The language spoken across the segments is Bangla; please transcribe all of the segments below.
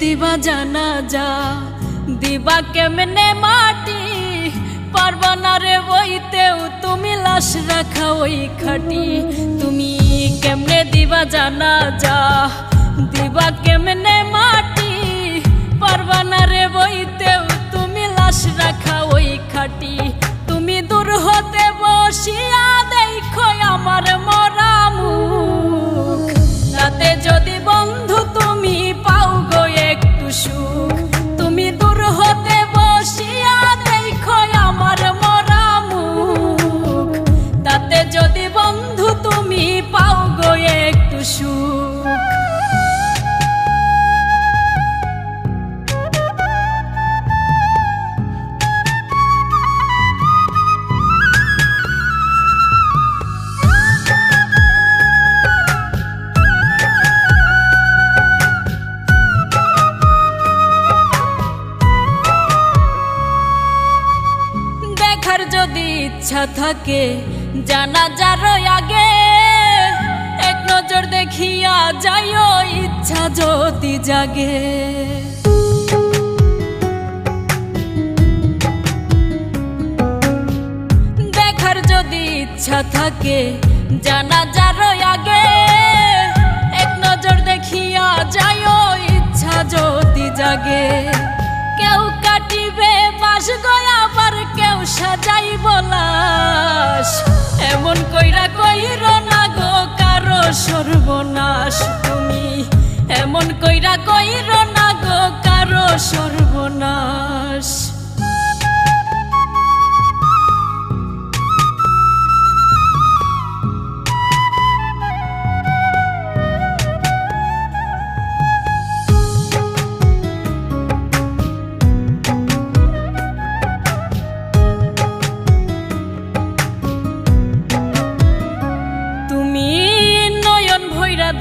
দিবা জানাজা দিবা কেমনে মাটি পারবা না রে বইতেও তুমি লাশ রাখা ওই খাটি তুমি কেমনে দিবা জানাজা দিবা কেমনে মাটি পারবা না রে বইতেও তুমি লাশ রাখা ওই খাটি তুমি দূর হতে বসিয়া দেখো আমার মরা মুখ তাতে যদি বন্ধু তুমি পাও গো একটু সুখ তুমি দূর হতে বসিয়া দেখো আমার মরা মুখ তাতে যদি বন্ধু তুমি পাও গো একটু সুখ যদি ইচ্ছা থাকে জানাজার আগে এক নজর দেখিয়া যাইও ইচ্ছা যদি জাগে দেখার যদি ইচ্ছা থাকে জানাজার আগে এক নজর দেখিয়া যাইও ইচ্ছা যদি জাগে কেউ কাটিবে বাস গয়া আবার কেউ সাজাইব লাশ এমন কইরা কইর না গো কারো সর্বনাশ তুমি এমন কইরা কইর না গো কারো সর্বনাশ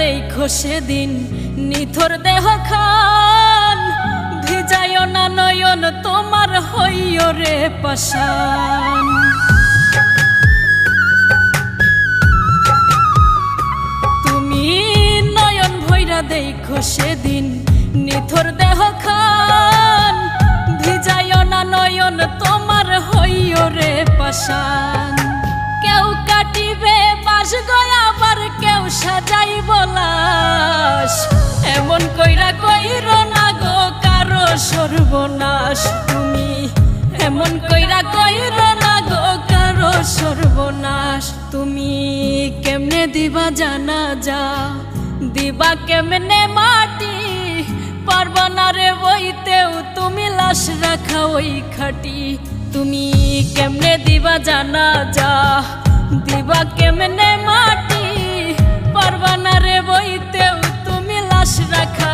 দেখো সেদিন নিথর দেহ খান ভিজায় না নয়ন তোমার হইও রে পাশান তুমি নয়ন ভৈরা দেখো সেদিন নিথর দেহ খান ভিজায় না নয়ন তোমার হইও রে পাশান কেউ কাটিবে বাস গয়া আবার কেউ সাজাইব লাশ এমন কইরা কইর না গো কারো সর্বনাশ তুমি এমন কইরা কইর না গো কারো সর্বনাশ তুমি কেমনে দিবা জানাজা দিবা কেমনে মাটি পারবা না রে বইতেও তুমি লাশ রাখা ওই খাটি তুমি কেমনে দিবা জানাজা দিবা কেমনে মাটি পারবা না রে বইতেও তুমি লাশ রাখা